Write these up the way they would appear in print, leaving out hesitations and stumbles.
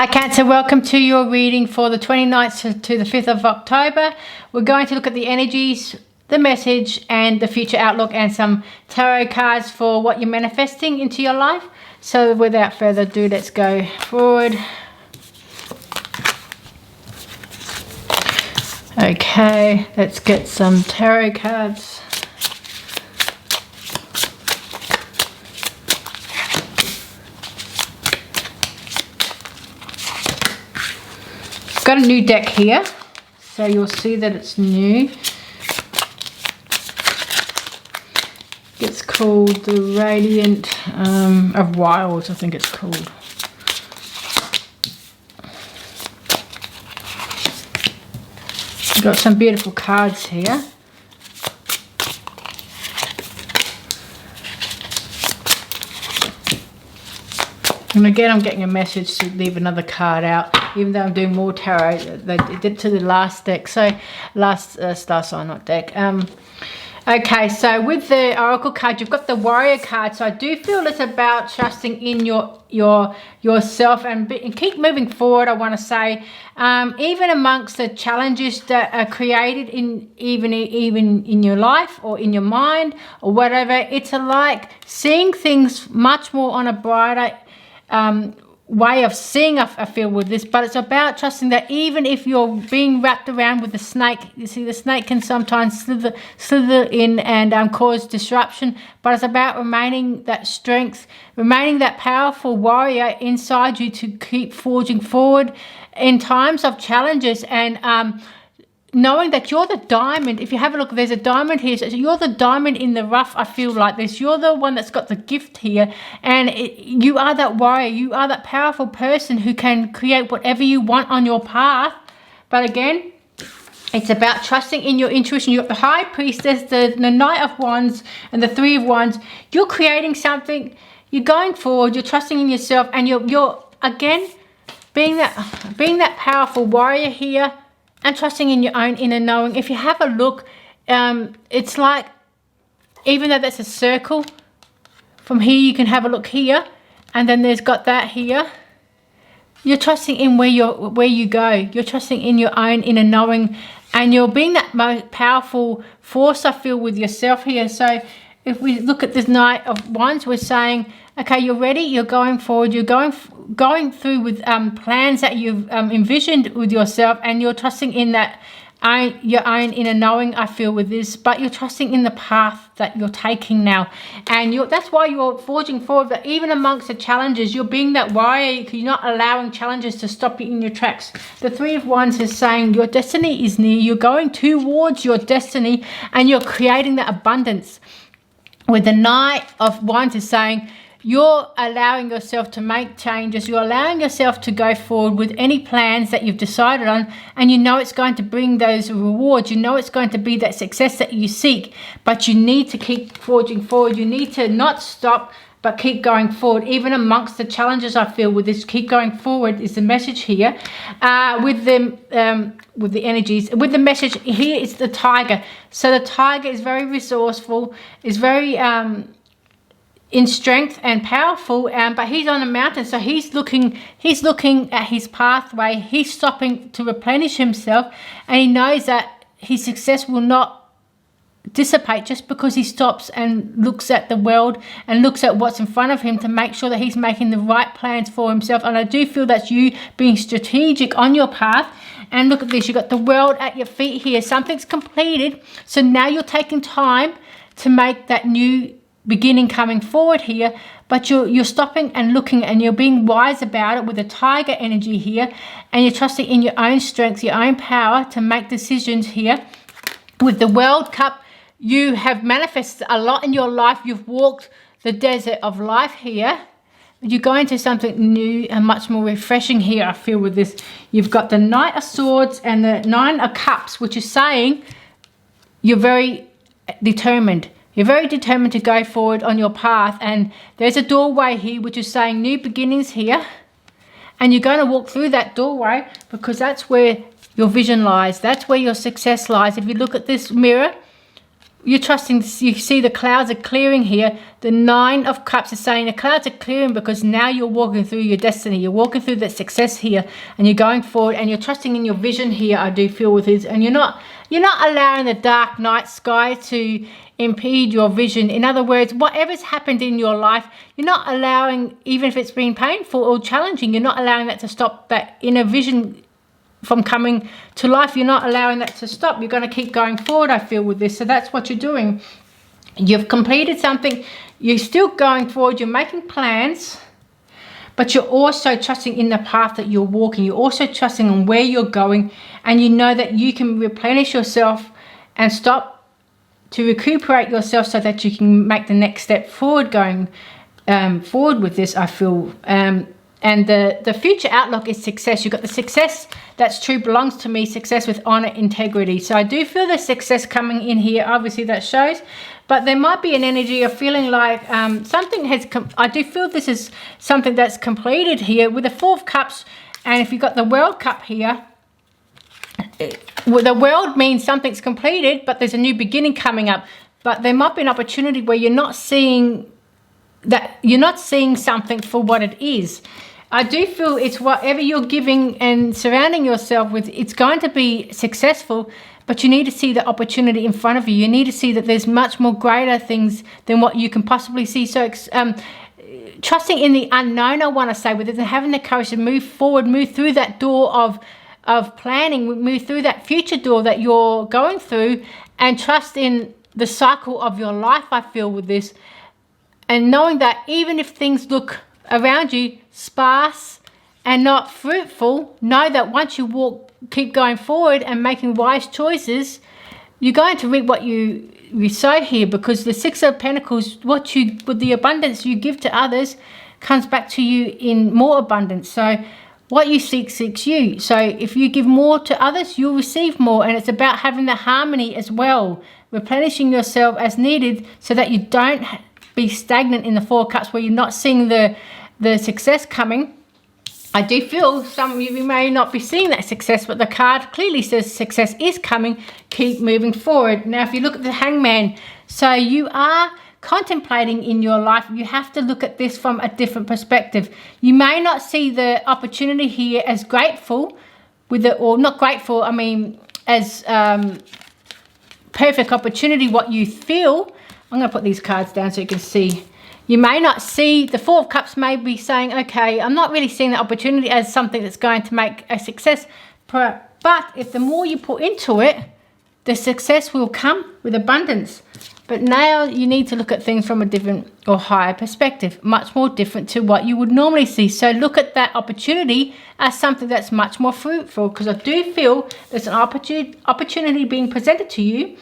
Hi Cancer, welcome to your reading for the 29th to the 5th of October. We're going to look at the energies, the message and the future outlook and some tarot cards for what you're manifesting into your life. So without further ado, let's go forward. Okay, let's get some tarot cards. Got a new deck here, so you'll see that it's new. It's called the Radiant of Wilds, I think it's called. Got some beautiful cards here. And again, I'm getting a message to leave another card out, even though I'm doing more tarot. They did to the last deck, so last star sign, not deck. Okay, so with the Oracle card, you've got the Warrior card. So I do feel it's about trusting in yourself and keep moving forward. I want to say, even amongst the challenges that are created even in your life or in your mind or whatever, it's like seeing things much more on a brighter way of seeing, I feel, with this. But it's about trusting that even if you're being wrapped around with the snake, you see the snake can sometimes slither in and cause disruption, but it's about remaining that strength, remaining that powerful warrior inside you to keep forging forward in times of challenges, and knowing that you're the diamond. If you have a look, there's a diamond here, so you're the diamond in the rough. I feel like this, you're the one that's got the gift here, and you are that warrior, you are that powerful person who can create whatever you want on your path. But again, it's about trusting in your intuition. You've got the High Priestess, the Knight of Wands and the Three of Wands. You're creating something, you're going forward, you're trusting in yourself, and you're again being that powerful warrior here, and trusting in your own inner knowing. If you have a look, it's like, even though that's a circle, from here you can have a look here, and then there's got that here. You're trusting in where you go. You're trusting in your own inner knowing, and you're being that most powerful force, I feel, with yourself here. So if we look at this Knight of Wands, we're saying, okay, you're ready, you're going forward, you're going through with plans that you've envisioned with yourself, and you're trusting in that your own inner knowing, I feel, with this. But you're trusting in the path that you're taking now, and that's why you're forging forward. But even amongst the challenges, you're being that warrior. You're not allowing challenges to stop you in your tracks. The Three of Wands is saying your destiny is near. You're going towards your destiny, and you're creating that abundance. With the Knight of Wands is saying you're allowing yourself to make changes. You're allowing yourself to go forward with any plans that you've decided on, and you know it's going to bring those rewards. You know it's going to be that success that you seek, but you need to keep forging forward. You need to not stop, but keep going forward, even amongst the challenges. I feel with this, keep going forward is the message here. With the energies, with the message here, it's the Tiger. So the Tiger is very resourceful, is very in strength and powerful, but he's on a mountain, so he's looking at his pathway. He's stopping to replenish himself, and he knows that his success will not dissipate just because he stops and looks at the world and looks at what's in front of him to make sure that he's making the right plans for himself. And I do feel that's you being strategic on your path. And look at this, you've got the world at your feet here. Something's completed, so now you're taking time to make that new beginning coming forward here, but you're stopping and looking, and you're being wise about it with the Tiger energy here, and you're trusting in your own strength, your own power to make decisions here. With the World Cup, you have manifested a lot in your life. You've walked the desert of life here. You're going to something new and much more refreshing here, I feel, with this. You've got the Knight of Swords and the Nine of Cups, which is saying you're very determined. You're very determined to go forward on your path, and there's a doorway here which is saying new beginnings here, and you're going to walk through that doorway because that's where your vision lies. That's where your success lies. If you look at this mirror, you're trusting. You see the clouds are clearing here. The 9 of Cups is saying the clouds are clearing because now you're walking through your destiny. You're walking through that success here, and you're going forward, and you're trusting in your vision here. I do feel with this, and you're not allowing the dark night sky to impede your vision. In other words, whatever's happened in your life, you're not allowing, even if it's been painful or challenging, you're not allowing that to stop that inner vision from coming to life. You're not allowing that to stop. You're going to keep going forward, I feel, with this. So that's what you're doing. You've completed something. You're still going forward. You're making plans, but you're also trusting in the path that you're walking. You're also trusting on where you're going, and you know that you can replenish yourself and stop to recuperate yourself so that you can make the next step forward, going forward with this, I feel. And the future outlook is success. You've got the success that's true, belongs to me, success with honor, integrity. So I do feel the success coming in here. Obviously that shows, but there might be an energy of feeling like something has I do feel this is something that's completed here with the 4 of Cups. And if you've got the World Cup here, the world means something's completed, but there's a new beginning coming up. But there might be an opportunity where you're not seeing that, you're not seeing something for what it is. I do feel it's whatever you're giving and surrounding yourself with, it's going to be successful, but you need to see the opportunity in front of you. You need to see that there's much more greater things than what you can possibly see. So trusting in the unknown, I want to say, with it, and having the courage to move forward, move through that door of planning, move through that future door that you're going through, and trust in the cycle of your life, I feel, with this. And knowing that even if things look around you sparse and not fruitful, know that once you keep going forward and making wise choices, you're going to reap what you sow here, because the 6 of Pentacles, with the abundance you give to others, comes back to you in more abundance. So what you seek seeks you. So if you give more to others, you'll receive more. And it's about having the harmony as well, replenishing yourself as needed, so that you don't be stagnant in the 4 of Cups where you're not seeing the success coming. I do feel some of you may not be seeing that success, but the card clearly says success is coming. Keep moving forward. Now, if you look at the Hangman, so you are contemplating in your life, you have to look at this from a different perspective. You may not see the opportunity here as grateful or not grateful, I mean as perfect opportunity, what you feel. I'm going to put these cards down so you can see. You may not see, the 4 of Cups may be saying, okay, I'm not really seeing the opportunity as something that's going to make a success, but if the more you put into it, the success will come with abundance. But now you need to look at things from a different or higher perspective, much more different to what you would normally see. So look at that opportunity as something that's much more fruitful, because I do feel there's an opportunity being presented to you,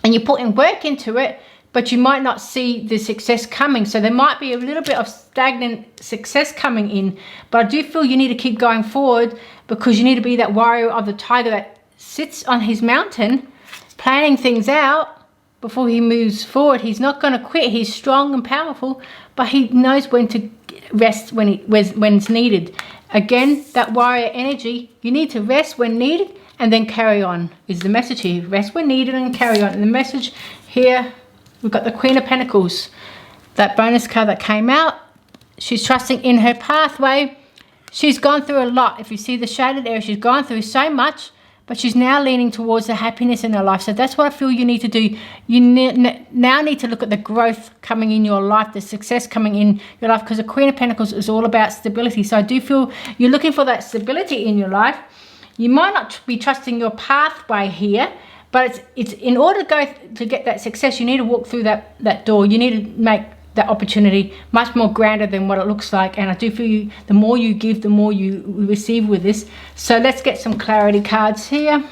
and you're putting work into it, but you might not see the success coming. So there might be a little bit of stagnant success coming in, but I do feel you need to keep going forward, because you need to be that warrior of the tiger that sits on his mountain, planning things out before he moves forward. He's not going to quit. He's strong and powerful, but he knows when to rest when it's needed. Again, that warrior energy, you need to rest when needed and then carry on, is the message here. Rest when needed and carry on. And the message here, we've got the Queen of Pentacles, that bonus card that came out. She's trusting in her pathway. She's gone through a lot. If you see the shaded area, she's gone through so much, but she's now leaning towards the happiness in her life. So that's what I feel you need to do. You now need to look at the growth coming in your life, the success coming in your life, because the Queen of Pentacles is all about stability. So I do feel you're looking for that stability in your life. You might not be trusting your pathway here, but it's in order to get that success, you need to walk through that door. You need to make that opportunity much more grander than what it looks like. And I do feel the more you give, the more you receive with this. So let's get some clarity cards here.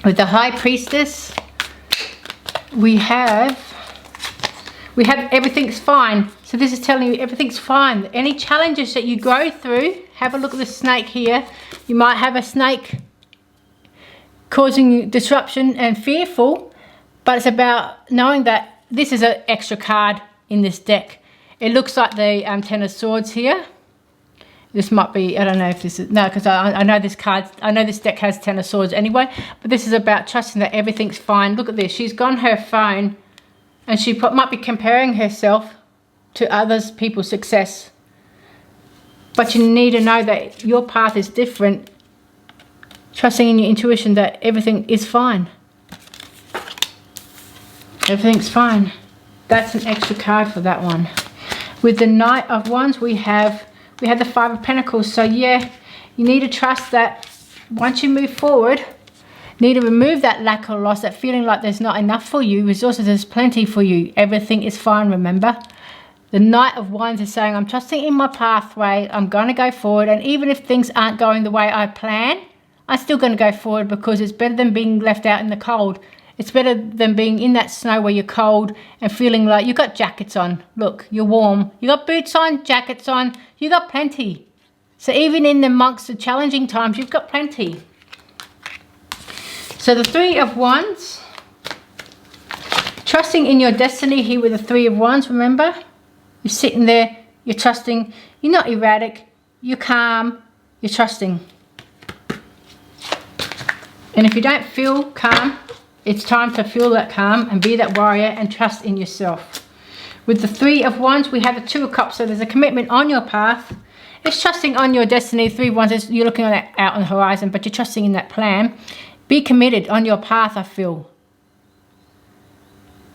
With the High Priestess, we have everything's fine. So this is telling you everything's fine. Any challenges that you go through, have a look at the snake here. You might have a snake causing you disruption and fearful, but it's about knowing that this is an extra card in this deck. It looks like the Ten of Swords here. This might be, I don't know if this is, no, because I know this card, I know this deck has 10 of Swords anyway, but this is about trusting that everything's fine. Look at this. She's gone her phone and she might be comparing herself to others people's success. But you need to know that your path is different. Trusting in your intuition that everything is fine. Everything's fine. That's an extra card for that one. With the Knight of Wands, we have the Five of Pentacles. So yeah, you need to trust that once you move forward, you need to remove that lack or loss, that feeling like there's not enough for you. Resources, there's plenty for you. Everything is fine, remember? The Knight of Wands is saying, I'm trusting in my pathway. I'm going to go forward. And even if things aren't going the way I plan, I'm still going to go forward, because it's better than being left out in the cold. It's better than being in that snow where you're cold and feeling like you've got jackets on. Look, you're warm. You got boots on, jackets on. You got plenty. So even in amongst the challenging times, you've got plenty. So the Three of Wands. Trusting in your destiny here with the Three of Wands, remember? You're sitting there, you're trusting. You're not erratic. You're calm. You're trusting. And if you don't feel calm, it's time to feel that calm and be that warrior and trust in yourself. With the Three of Wands, we have the Two of Cups. So there's a commitment on your path. It's trusting on your destiny. Three of Wands is you're looking at out on the horizon, but you're trusting in that plan. Be committed on your path, I feel.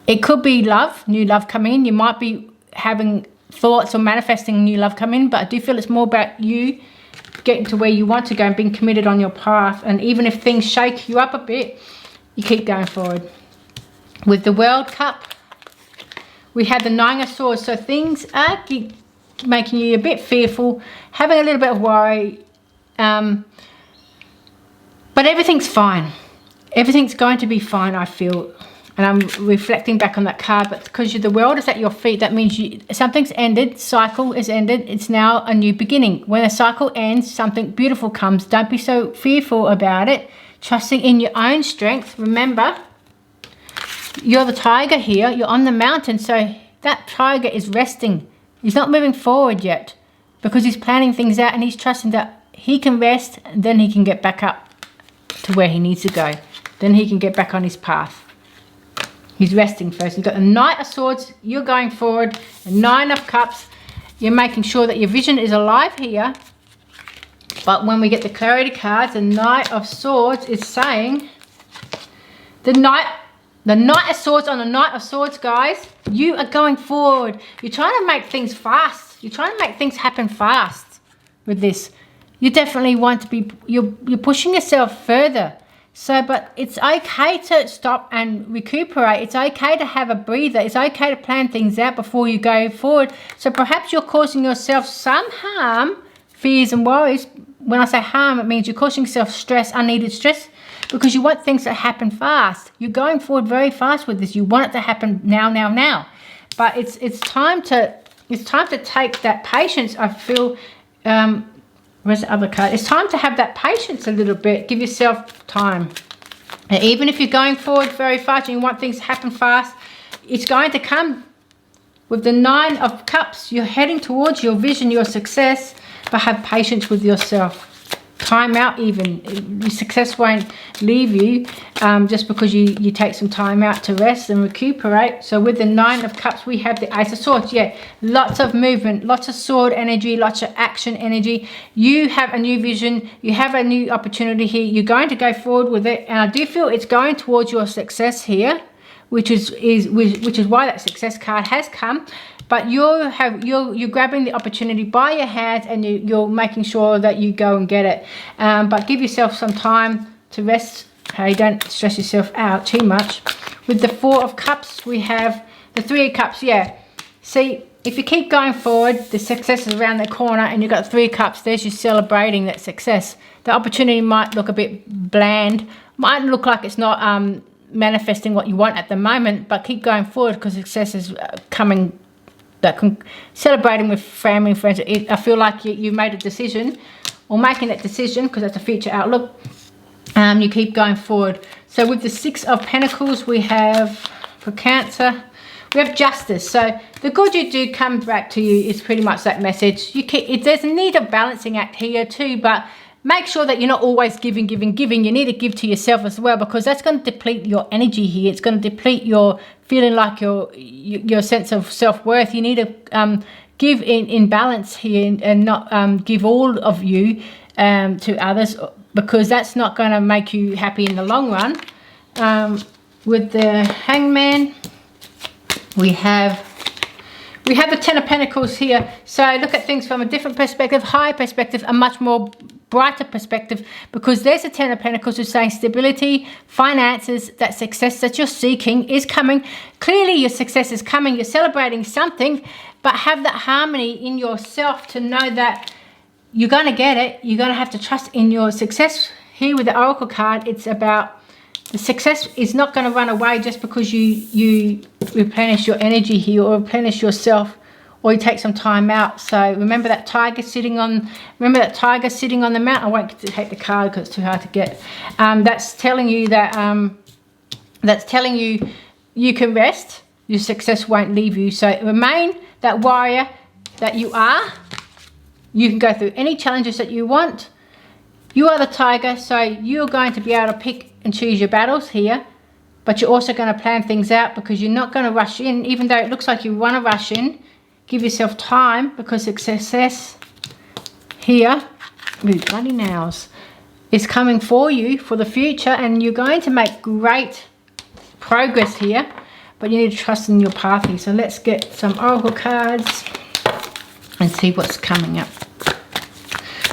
It could be love, new love coming in. You might be having thoughts or manifesting new love come in, but I do feel it's more about you getting to where you want to go and being committed on your path. And even if things shake you up a bit, you keep going forward. With the World Cup, we had the Nine of Swords. So things are making you a bit fearful, having a little bit of worry, but everything's fine. Everything's going to be fine, I feel. And I'm reflecting back on that card, but because the world is at your feet, that means something's ended, cycle is ended, it's now a new beginning. When a cycle ends, something beautiful comes. Don't be so fearful about it. Trusting in your own strength. Remember, you're the tiger here, you're on the mountain, so that tiger is resting. He's not moving forward yet because he's planning things out and he's trusting that he can rest and then he can get back up to where he needs to go. Then he can get back on his path. He's resting first. You've got the Knight of Swords, you're going forward. The Nine of Cups, you're making sure that your vision is alive here. But when we get the clarity cards, the Knight of Swords is saying, the Knight of Swords on the Knight of Swords, guys, you are going forward. You're trying to make things fast. You're trying to make things happen fast with this. You definitely want to be, you're pushing yourself further. So, but it's okay to stop and recuperate. It's okay to have a breather. It's okay to plan things out before you go forward. So perhaps you're causing yourself some harm, fears and worries. When I say harm, it means you're causing yourself stress, unneeded stress, because you want things to happen fast. You're going forward very fast with this. You want it to happen now. But it's time to take that patience. I feel. Where's the other card? It's time to have that patience a little bit. Give yourself time. And even if you're going forward very fast and you want things to happen fast, it's going to come. With the Nine of Cups, you're heading towards your vision, your success, but have patience with yourself. Time out even. Your success won't leave you just because you take some time out to rest and recuperate. So with the Nine of Cups, we have the Ace of Swords. Yeah, lots of movement, lots of sword energy, lots of action energy. You have a new vision. You have a new opportunity here. You're going to go forward with it. And I do feel it's going towards your success here, which is why that success card has come. But you're grabbing the opportunity by your hands and you're making sure that you go and get it. But give yourself some time to rest. Okay, don't stress yourself out too much. With the Four of Cups, we have the Three of Cups. Yeah, see, if you keep going forward, the success is around the corner and you've got Three of Cups. There's you celebrating that success. The opportunity might look a bit bland. Might look like it's not manifesting what you want at the moment, but keep going forward because success is coming. Celebrating with family and friends. I feel like you made a decision, or making that decision, because that's a future outlook. You keep going forward. So with the Six of Pentacles, we have for Cancer, We have justice. So the good you do comes back to you is pretty much that message. There's a need of balancing act here too, but make sure that you're not always giving. You need to give to yourself as well, because that's going to deplete your energy here. It's going to deplete your feeling like your sense of self-worth. You need to give in balance here and not give all of you to others, because that's not going to make you happy in the long run. With the Hangman, we have the Ten of Pentacles here. So look at things from a different perspective, higher perspective, a much more brighter perspective, because there's a Ten of Pentacles who's saying stability, finances, that success that you're seeking is coming. Clearly your success is coming. You're celebrating something, but have that harmony in yourself to know that you're going to get it. You're going to have to trust in your success. Here with the Oracle card, it's about the success is not going to run away just because you replenish your energy here, or replenish yourself, or you take some time out. So remember that tiger sitting on the mountain. I won't take the card because it's too hard to get. That's telling you that you can rest. Your success won't leave you. So remain that warrior that you are. You can go through any challenges that you want. You are the tiger, so you're going to be able to pick and choose your battles here, but you're also going to plan things out, because you're not going to rush in. Even though it looks like you want to rush in, give yourself time, because success here, with bloody nails, is coming for you for the future, and you're going to make great progress here, but you need to trust in your path here. So let's get some Oracle cards and see what's coming up.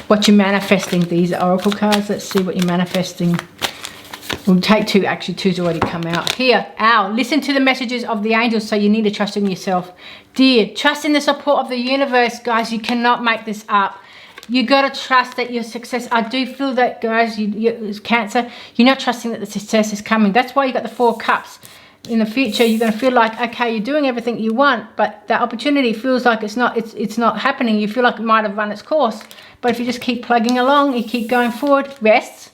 What you're manifesting, these Oracle cards. Let's see what you're manifesting. We'll take two. Actually, two's already come out. Here, Owl. Listen to the messages of the angels, so you need to trust in yourself. Dear, trust in the support of the universe, guys. You cannot make this up. You got to trust that your success, I do feel that, guys, Cancer, you're not trusting that the success is coming. That's why you got the Four of Cups. In the future, you're going to feel like, okay, you're doing everything you want, but that opportunity feels like it's not happening. You feel like it might have run its course. But if you just keep plugging along, you keep going forward, rest.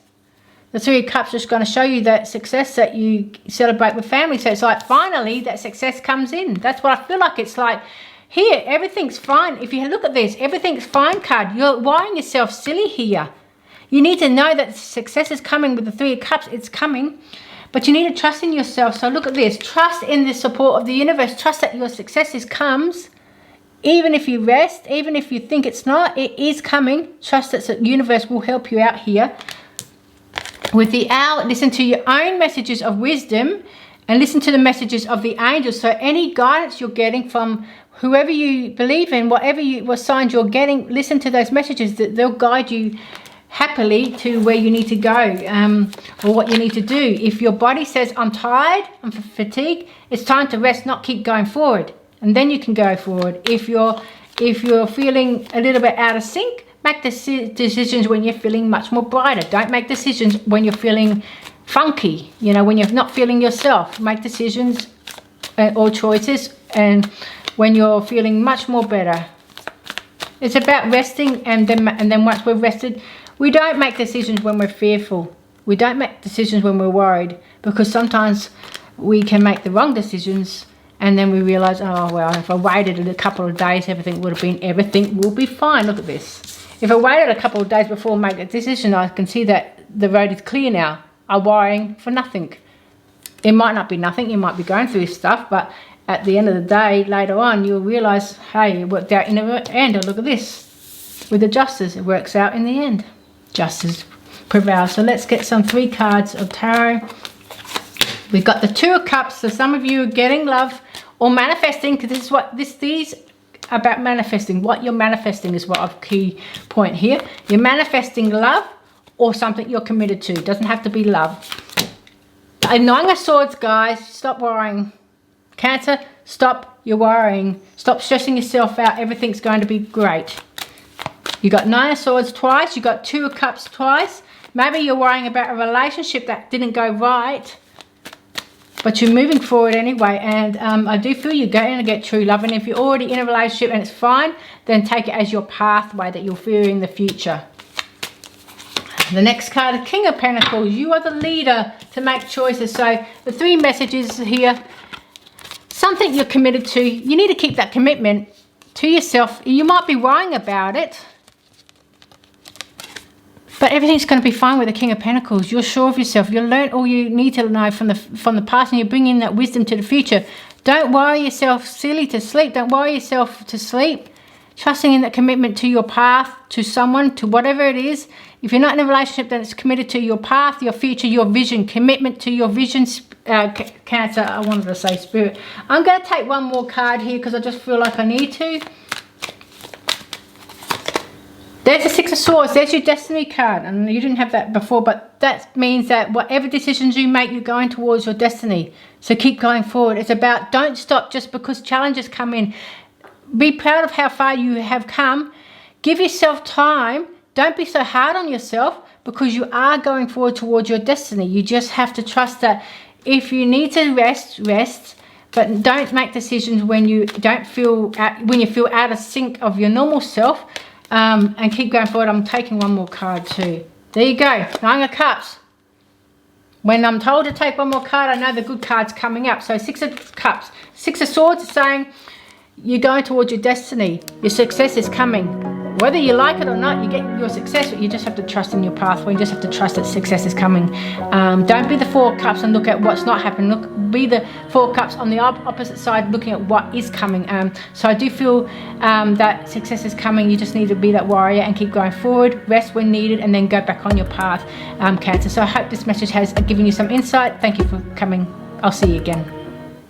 The Three of Cups is going to show you that success that you celebrate with family. So it's like finally that success comes in. That's what I feel like. It's like here, everything's fine. If you look at this, everything's fine card. You're wiring yourself silly here. You need to know that success is coming with the Three of Cups. It's coming. But you need to trust in yourself. So look at this. Trust in the support of the universe. Trust that your success comes. Even if you rest, even if you think it's not, it is coming. Trust that the universe will help you out here. With the Owl, listen to your own messages of wisdom and listen to the messages of the angels. So any guidance you're getting from whoever you believe in, what signs you're getting, listen to those messages. That they'll guide you happily to where you need to go, or what you need to do. If your body says, I'm tired, I'm fatigued, it's time to rest, not keep going forward. And then you can go forward. If you're feeling a little bit out of sync, make decisions when you're feeling much more brighter. Don't make decisions when you're feeling funky, when you're not feeling yourself. Make decisions or choices and when you're feeling much more better. It's about resting, and then once we're rested, we don't make decisions when we're fearful. We don't make decisions when we're worried, because sometimes we can make the wrong decisions and then we realize, oh well, if I waited a couple of days, everything will be fine. Look at this. If I waited a couple of days before I make a decision, I can see that the road is clear now. I'm worrying for nothing. It might not be nothing. You might be going through stuff, but at the end of the day, later on, you'll realize, hey, it worked out in the end. And look at this. With the Justice, it works out in the end. Justice prevails. So let's get some 3 cards of tarot. We've got the Two of Cups. So some of you are getting love or manifesting, because this is what these about manifesting. What you're manifesting is what a key point here. You're manifesting love or something you're committed to. It doesn't have to be love. A Nine of Swords, guys. Stop worrying. Cancer, stop your worrying. Stop stressing yourself out. Everything's going to be great. You got Nine of Swords twice. You got Two of Cups twice. Maybe you're worrying about a relationship that didn't go right, but you're moving forward anyway. And I do feel you're going to get true love. And if you're already in a relationship and it's fine, then take it as your pathway that you'll feel in the future. The next card, the King of Pentacles. You are the leader to make choices. So the 3 messages here. something you're committed to. You need to keep that commitment to yourself. You might be worrying about it, but everything's going to be fine with the King of Pentacles. You're sure of yourself. You've learned all you need to know from the past, and you're bringing that wisdom to the future. Don't worry yourself silly to sleep. Don't worry yourself to sleep. Trusting in that commitment to your path, to someone, to whatever it is. If you're not in a relationship, then it's committed to your path, your future, your vision. Commitment to your vision, Cancer. I wanted to say Spirit. I'm going to take one more card here because I just feel like I need to. There's the Six of Swords. There's your Destiny card. And you didn't have that before, but that means that whatever decisions you make, you're going towards your destiny. So keep going forward. It's about don't stop just because challenges come in. Be proud of how far you have come. Give yourself time. Don't be so hard on yourself because you are going forward towards your destiny. You just have to trust that if you need to rest, rest. But don't make decisions when you don't feel, when you feel out of sync of your normal self. And keep going forward. I'm taking one more card too. There you go. Nine of Cups. When I'm told to take one more card, I know the good card's coming up. So Six of Cups. Six of Swords is saying you're going towards your destiny. Your success is coming. Whether you like it or not, you get your success. You just have to trust in your pathway. You just have to trust that success is coming. Don't be the Four of Cups and look at what's not happening. Be the Four of Cups on the opposite side, looking at what is coming. So I do feel that success is coming. You just need to be that warrior and keep going forward. Rest when needed, and then go back on your path, Cancer. So I hope this message has given you some insight. Thank you for coming. I'll see you again.